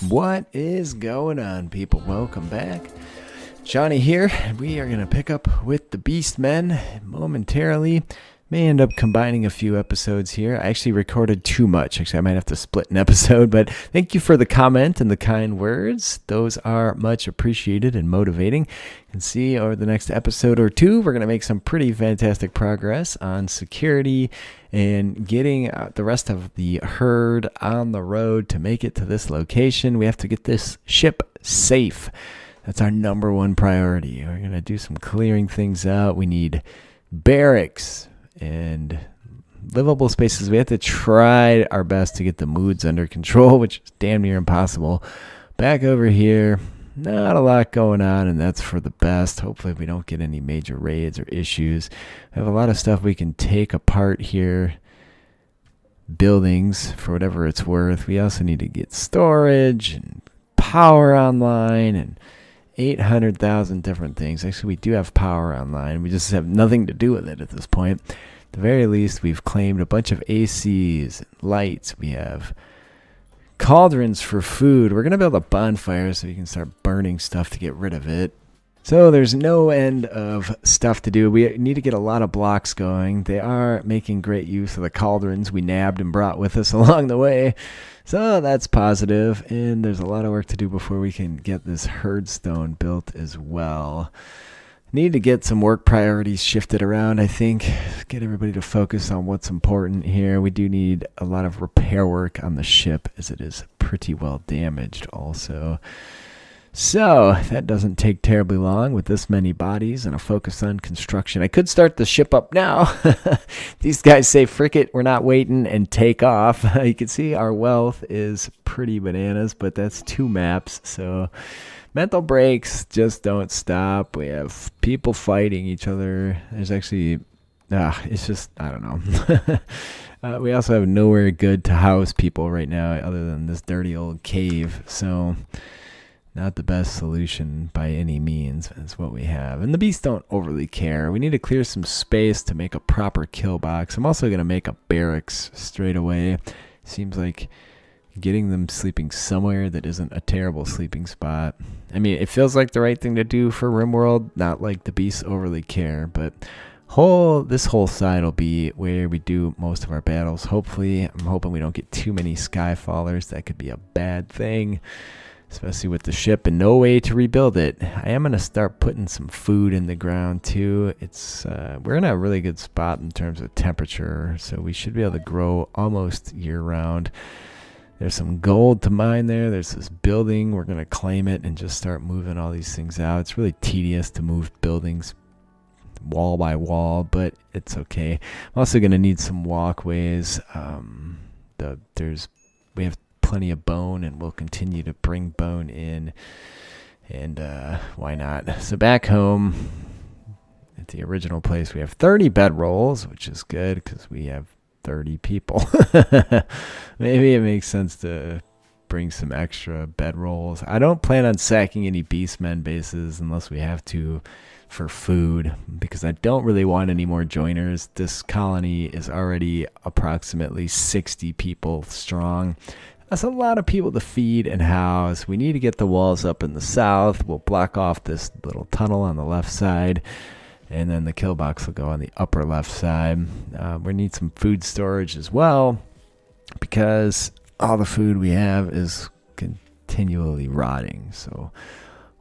What is going on, people? Welcome back. Johnny here, and we are going to pick up with the Beastmen momentarily. May end up combining a few episodes here. I actually recorded too much. Actually, I might have to split an episode, but thank you for the comment and the kind words. Those are much appreciated and motivating. You can see over the next episode or two, we're going to make some pretty fantastic progress on security and getting the rest of the herd on the road to make it to this location. We have to get this ship safe. That's our number one priority. We're going to do some clearing things out. We need barracks and livable spaces. We have to try our best to get the moods under control, which is damn near impossible. Back over here, not a lot going on, and that's for the best. Hopefully we don't get any major raids or issues. We have a lot of stuff we can take apart here. Buildings, for whatever it's worth. We also need to get storage and power online and 800,000 different things. Actually, we do have power online. We just have nothing to do with it at this point. At the very least, we've claimed a bunch of ACs, lights. We have cauldrons for food. We're going to build a bonfire so we can start burning stuff to get rid of it. So there's no end of stuff to do. We need to get a lot of blocks going. They are making great use of the cauldrons we nabbed and brought with us along the way. So that's positive, and there's a lot of work to do before we can get this Herdstone built as well. Need to get some work priorities shifted around, I think. Get everybody to focus on what's important here. We do need a lot of repair work on the ship, as it is pretty well damaged also. So that doesn't take terribly long with this many bodies and a focus on construction. I could start the ship up now. These guys say, frick it, we're not waiting, and take off. You can see our wealth is pretty bananas, but that's 2 maps. So mental breaks just don't stop. We have people fighting each other. There's actually, it's just, I don't know. We also have nowhere good to house people right now other than this dirty old cave. So not the best solution by any means is what we have. And the beasts don't overly care. We need to clear some space to make a proper kill box. I'm also going to make a barracks straight away. Seems like getting them sleeping somewhere that isn't a terrible sleeping spot. I mean, it feels like the right thing to do for RimWorld. Not like the beasts overly care, but this whole side will be where we do most of our battles. Hopefully, I'm hoping we don't get too many Skyfallers. That could be a bad thing, especially with the ship and no way to rebuild it. I am going to start putting some food in the ground too. It's we're in a really good spot in terms of temperature, so we should be able to grow almost year round. There's some gold to mine there. There's this building. We're going to claim it and just start moving all these things out. It's really tedious to move buildings wall by wall, but it's okay. I'm also going to need some walkways. We have plenty of bone, and we'll continue to bring bone in, and why not? So back home at the original place, we have 30 bedrolls, which is good because we have 30 people. Maybe it makes sense to bring some extra bedrolls. I don't plan on sacking any Beastmen bases unless we have to for food, because I don't really want any more joiners. This colony is already approximately 60 people strong. That's a lot of people to feed and house. We need to get the walls up in the south. We'll block off this little tunnel on the left side, and then the kill box will go on the upper left side. We need some food storage as well, because all the food we have is continually rotting. So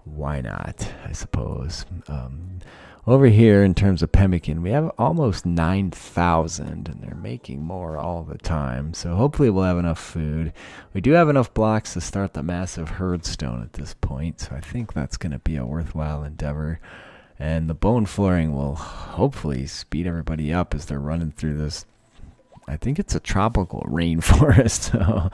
why not, I suppose. Over here, in terms of pemmican, we have almost 9,000, and they're making more all the time. So hopefully we'll have enough food. We do have enough blocks to start the massive Herdstone at this point, so I think that's going to be a worthwhile endeavor. And the bone flooring will hopefully speed everybody up as they're running through this. I think it's a tropical rainforest. So,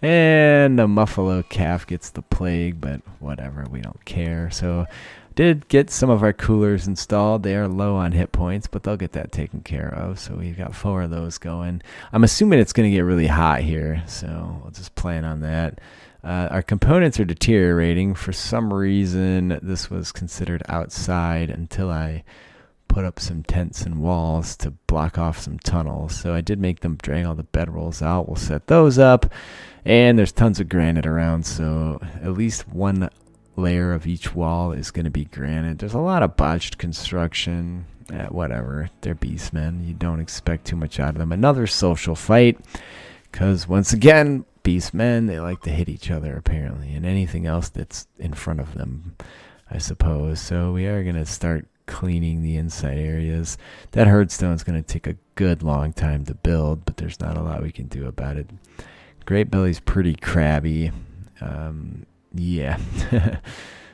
and the Muffalo calf gets the plague, but whatever, we don't care. So did get some of our coolers installed. They are low on hit points, but they'll get that taken care of. So we've got 4 of those going. I'm assuming it's going to get really hot here, so we'll just plan on that. Our components are deteriorating. For some reason, this was considered outside until I put up some tents and walls to block off some tunnels. So I did make them drag all the bedrolls out. We'll set those up. And there's tons of granite around, so at least one layer of each wall is going to be granite. There's a lot of botched construction. Whatever. They're Beastmen. You don't expect too much out of them. Another social fight, because once again, Beastmen, they like to hit each other apparently, and anything else that's in front of them, I suppose. So we are going to start cleaning the inside areas. That Herdstone is going to take a good long time to build, but there's not a lot we can do about it. Great Belly's pretty crabby. Yeah.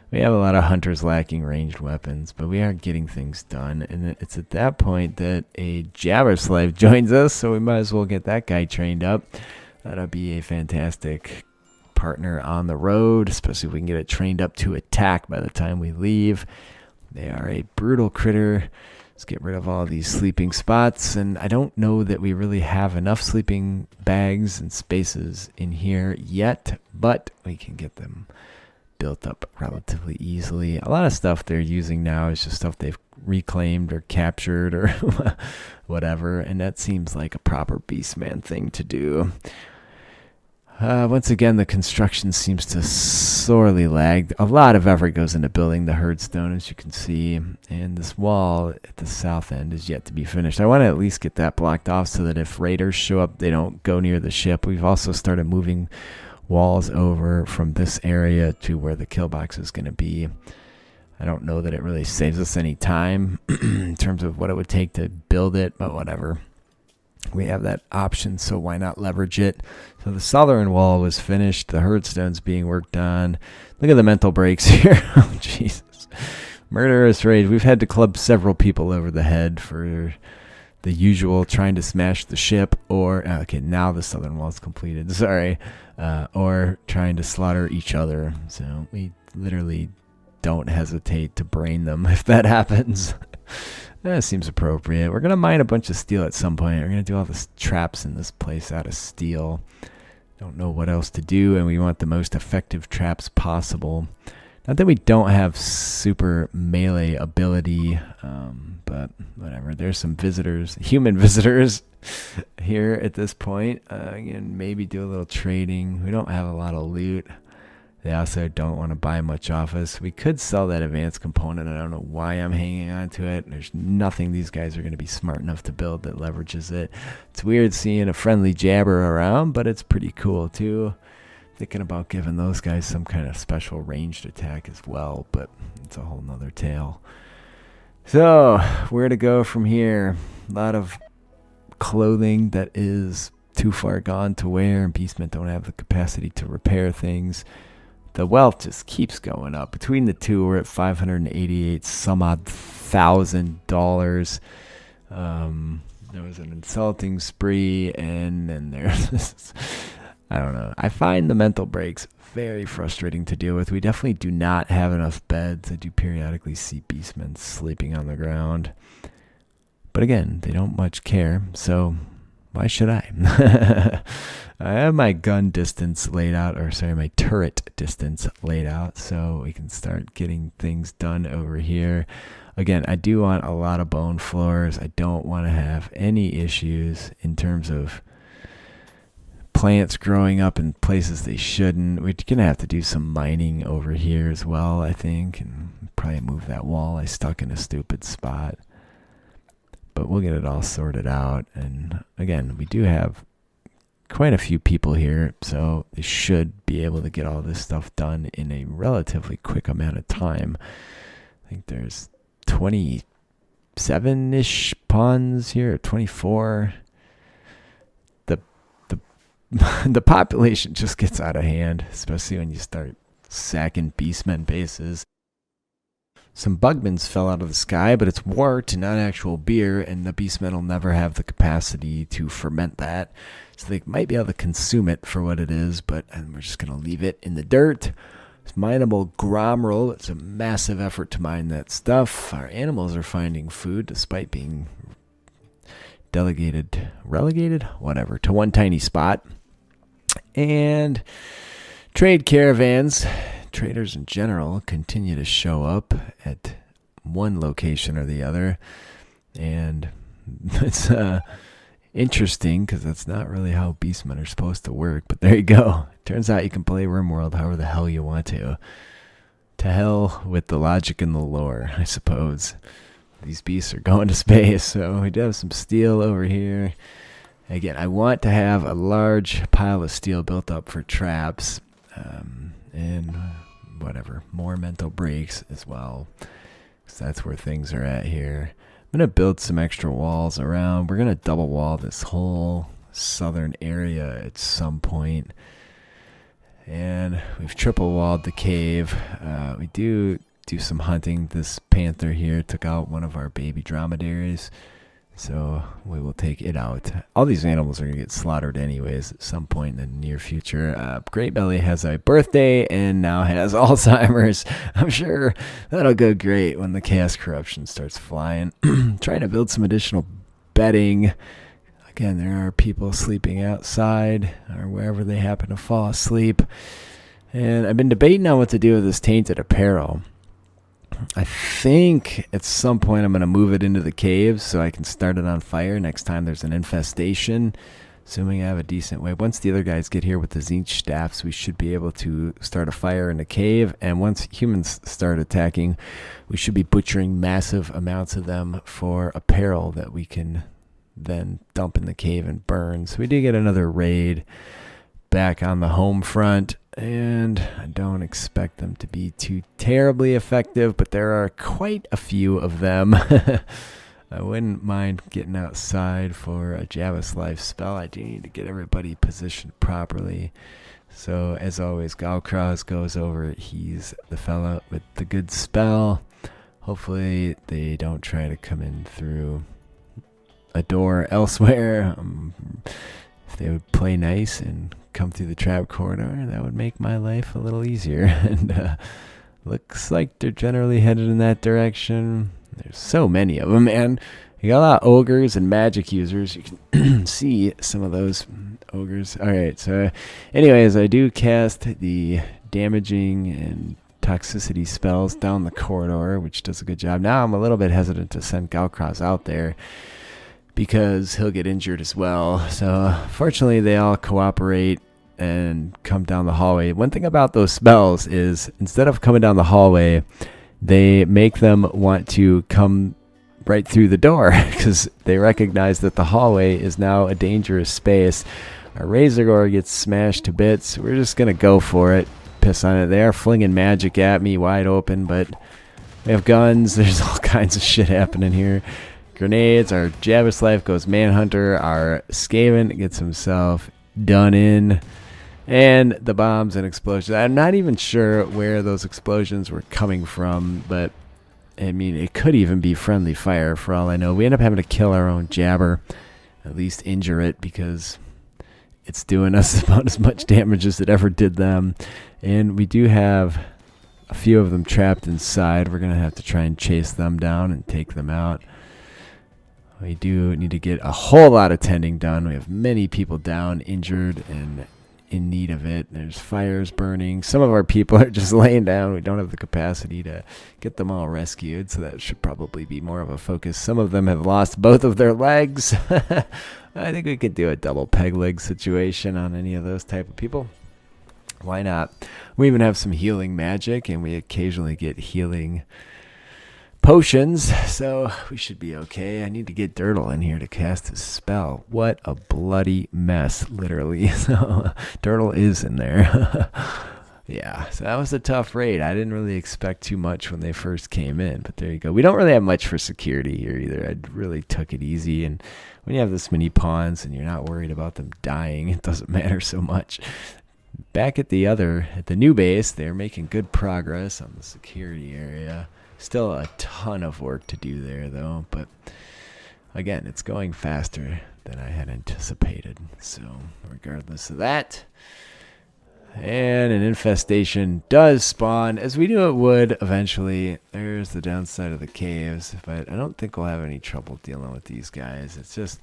We have a lot of hunters lacking ranged weapons, but we are getting things done. And it's at that point that a Jabber Slave joins us, so we might as well get that guy trained up. That'll be a fantastic partner on the road, especially if we can get it trained up to attack by the time we leave. They are a brutal critter. Let's get rid of all these sleeping spots. And I don't know that we really have enough sleeping bags and spaces in here yet, but we can get them built up relatively easily. A lot of stuff they're using now is just stuff they've reclaimed or captured or whatever, and that seems like a proper Beastman thing to do. Once again, the construction seems to sorely lag. A lot of effort goes into building the Herdstone, as you can see, and this wall at the south end is yet to be finished. I want to at least get that blocked off so that if raiders show up, they don't go near the ship. We've also started moving walls over from this area to where the kill box is going to be. I don't know that it really saves us any time in terms of what it would take to build it, but whatever. We have that option, so why not leverage it? So the southern wall was finished. The Herdstone's being worked on. Look at the mental breaks here. Oh, Jesus. Murderous rage. We've had to club several people over the head for the usual trying to smash the ship, or, okay, now the southern wall is completed. Sorry. Or trying to slaughter each other. So we literally don't hesitate to brain them if that happens. That seems appropriate. We're going to mine a bunch of steel at some point. We're going to do all the traps in this place out of steel. Don't know what else to do, and we want the most effective traps possible. Not that we don't have super melee ability, but whatever. There's some visitors, human visitors here at this point. Again, maybe do a little trading. We don't have a lot of loot. They also don't want to buy much off us. We could sell that advanced component. I don't know why I'm hanging on to it. There's nothing these guys are going to be smart enough to build that leverages it. It's weird seeing a friendly jabber around, but it's pretty cool too. Thinking about giving those guys some kind of special ranged attack as well, but it's a whole nother tale. So, where to go from here? A lot of clothing that is too far gone to wear, and Beastmen don't have the capacity to repair things. The wealth just keeps going up. Between the two, we're at $588 some odd $1,000. There was an insulting spree, and then there's this, I don't know. I find the mental breaks very frustrating to deal with. We definitely do not have enough beds. I do periodically see Beastmen sleeping on the ground. But again, they don't much care, so why should I? I have my gun distance laid out, or sorry, my turret distance laid out, so we can start getting things done over here. Again, I do want a lot of bone floors. I don't want to have any issues in terms of plants growing up in places they shouldn't. We're going to have to do some mining over here as well, I think, and probably move that wall I stuck in a stupid spot. But we'll get it all sorted out. And again, we do have quite a few people here, so they should be able to get all this stuff done in a relatively quick amount of time. I think there's 27-ish pawns here, 24. The population just gets out of hand, especially when you start sacking Beastmen bases. Some Bugmans fell out of the sky, but it's wort, not actual beer, and the Beastmen will never have the capacity to ferment that. So they might be able to consume it for what it is, but we're just going to leave it in the dirt. It's mineable gromrel. It's a massive effort to mine that stuff. Our animals are finding food despite being relegated, whatever, to one tiny spot. And trade caravans, traders in general, continue to show up at one location or the other. And it's interesting because that's not really how Beastmen are supposed to work. But there you go. Turns out you can play RimWorld however the hell you want to. To hell with the logic and the lore, I suppose. These beasts are going to space, so we do have some steel over here. Again, I want to have a large pile of steel built up for traps, and whatever, more mental breaks as well, because that's where things are at here. I'm going to build some extra walls around. We're going to double wall this whole southern area at some point. And we've triple walled the cave. We do some hunting. This panther here took out one of our baby dromedaries, so we will take it out. All these animals are going to get slaughtered anyways at some point in the near future. Great Belly has a birthday and now has Alzheimer's. I'm sure that'll go great when the chaos corruption starts flying. Trying to build some additional bedding. Again, there are people sleeping outside or wherever they happen to fall asleep. And I've been debating on what to do with this tainted apparel. I think at some point I'm going to move it into the caves so I can start it on fire next time there's an infestation. Assuming I have a decent way. Once the other guys get here with the Zinch staffs, we should be able to start a fire in the cave. And once humans start attacking, we should be butchering massive amounts of them for apparel that we can then dump in the cave and burn. So we did get another raid back on the home front, and I don't expect them to be too terribly effective, but there are quite a few of them. I wouldn't mind getting outside for a Javis Life spell. I do need to get everybody positioned properly. So as always, Galkraz goes over. He's the fella with the good spell. Hopefully they don't try to come in through a door elsewhere. If they would play nice and come through the trap corridor, that would make my life a little easier. And looks like they're generally headed in that direction. There's so many of them, man. You got a lot of ogres and magic users. You can see some of those ogres. Alright, so anyways, I do cast the damaging and toxicity spells down the corridor, which does a good job. Now I'm a little bit hesitant to send Galkraz out there, because he'll get injured as well. So fortunately they all cooperate and come down the hallway. One thing about those spells is instead of coming down the hallway, they make them want to come right through the door because they recognize that the hallway is now a dangerous space. Our Razorgore gets smashed to bits. We're just going to go for it. Piss on it. They are flinging magic at me wide open, but we have guns. There's all kinds of shit happening here. Grenades. Our Javis Life goes Manhunter. Our Skaven gets himself done in. And the bombs and explosions. I'm not even sure where those explosions were coming from, but I mean, it could even be friendly fire for all I know. We end up having to kill our own Jabber, at least injure it, because it's doing us about as much damage as it ever did them. And we do have a few of them trapped inside. We're going to have to try and chase them down and take them out. We do need to get a whole lot of tending done. We have many people down, injured, and in need of it. There's fires burning. Some of our people are just laying down. We don't have the capacity to get them all rescued, so that should probably be more of a focus. Some of them have lost both of their legs. I think we could do a double peg leg situation on any of those type of people. Why not? We even have some healing magic, and we occasionally get healing potions, so we should be okay. I need to get Dirtle in here to cast his spell. What a bloody mess, literally. So Dirtle is in there. Yeah, so that was a tough raid. I didn't really expect too much when they first came in, but there you go. We don't really have much for security here either. I really took it easy, and when you have this many pawns and you're not worried about them dying, it doesn't matter so much. Back at the new base, they're making good progress on the security area. Still a ton of work to do there, though, but again, it's going faster than I had anticipated. So regardless of that, and an infestation does spawn, as we knew it would eventually. There's the downside of the caves, but I don't think we'll have any trouble dealing with these guys. It's just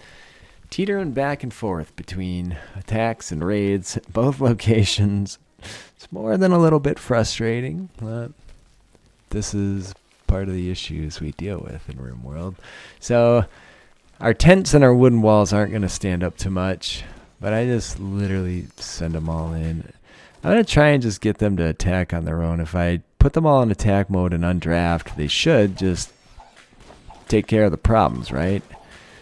teetering back and forth between attacks and raids at both locations. It's more than a little bit frustrating, but this is part of the issues we deal with in RimWorld. So our tents and our wooden walls aren't going to stand up too much, but I just literally send them all in. I'm going to try and just get them to attack on their own. If I put them all in attack mode and undraft, they should just take care of the problems, right?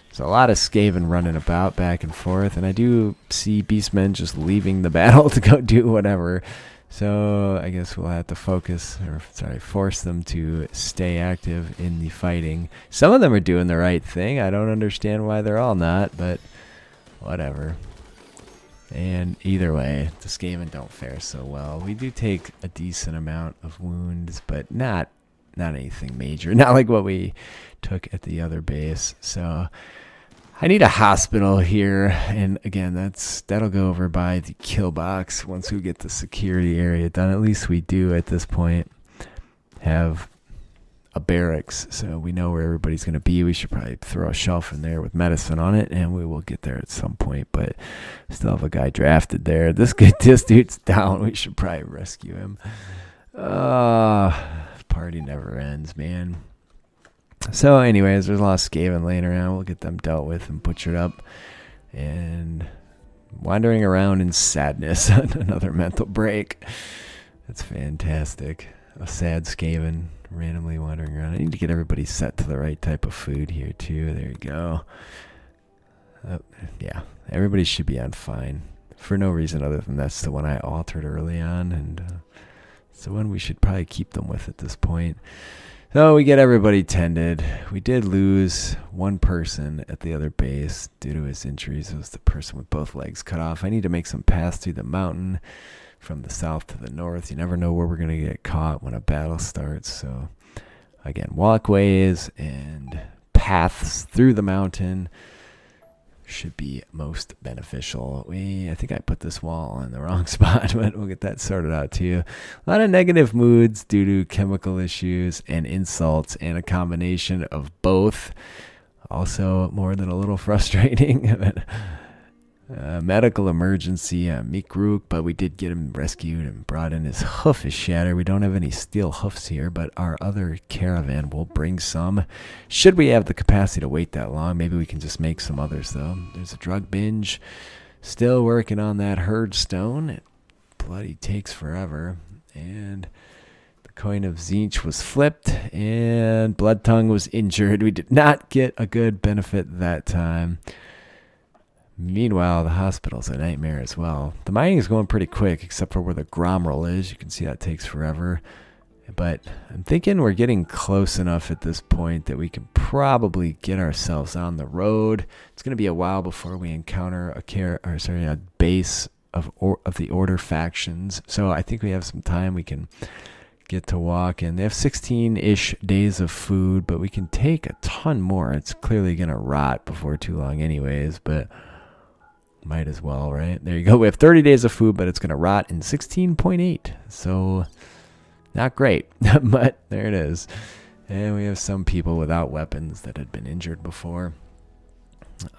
There's a lot of Skaven running about back and forth, and I do see Beastmen just leaving the battle to go do whatever. So I guess we'll have to force them to stay active in the fighting. Some of them are doing the right thing. I don't understand why they're all not, but whatever. And either way, the Skaven don't fare so well. We do take a decent amount of wounds, but not anything major. Not like what we took at the other base. So I need a hospital here, and again, that'll go over by the kill box once we get the security area done. At least we do at this point have a barracks, so we know where everybody's going to be. We should probably throw a shelf in there with medicine on it, and we will get there at some point. But still have a guy drafted there. This dude's down. We should probably rescue him. Party never ends, man. So anyways, there's a lot of Skaven laying around. We'll get them dealt with and butchered up. And wandering around in sadness. Another mental break. That's fantastic. A sad Skaven randomly wandering around. I need to get everybody set to the right type of food here too. There you go. Yeah, everybody should be on fine. For no reason other than that's the one I altered early on. And it's the one we should probably keep them with at this point. So we get everybody tended. We did lose one person at the other base due to his injuries. It was the person with both legs cut off. I need to make some paths through the mountain from the south to the north. You never know where we're going to get caught when a battle starts. So again, walkways and paths through the mountain should be most beneficial. I think I put this wall on the wrong spot, but we'll get that sorted out too. A lot of negative moods due to chemical issues and insults, and a combination of both. Also more than a little frustrating. Medical emergency on Mikruk, but we did get him rescued and brought in. His hoof is shattered. We don't have any steel hoofs here, but our other caravan will bring some. Should we have the capacity to wait that long, maybe we can just make some others though. There's a drug binge. Still working on that Herdstone. It bloody takes forever. And the coin of Zinch was flipped, and Blood Tongue was injured. We did not get a good benefit that time. Meanwhile, the hospital's a nightmare as well. The mining is going pretty quick, except for where the Gromrel is. You can see that takes forever. But I'm thinking we're getting close enough at this point that we can probably get ourselves on the road. It's going to be a while before we encounter a base of the Order factions. So I think we have some time. We can get to walk, and they have 16-ish days of food, but we can take a ton more. It's clearly going to rot before too long anyways, but might as well, right? There you go. We have 30 days of food, but it's going to rot in 16.8. So not great, but there it is. And we have some people without weapons that had been injured before.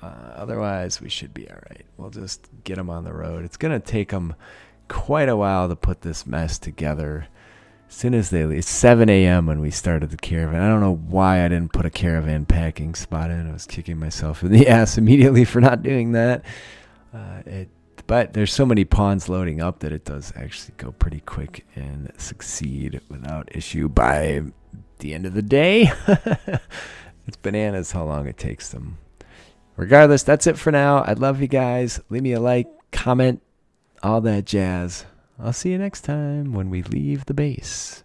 Otherwise, we should be all right. We'll just get them on the road. It's going to take them quite a while to put this mess together. As soon as they leave, it's 7 a.m. when we started the caravan. I don't know why I didn't put a caravan packing spot in. I was kicking myself in the ass immediately for not doing that. But there's so many pawns loading up that it does actually go pretty quick and succeed without issue by the end of the day. It's bananas how long it takes them. Regardless, that's it for now. I love you guys. Leave me a like, comment, all that jazz. I'll see you next time when we leave the base.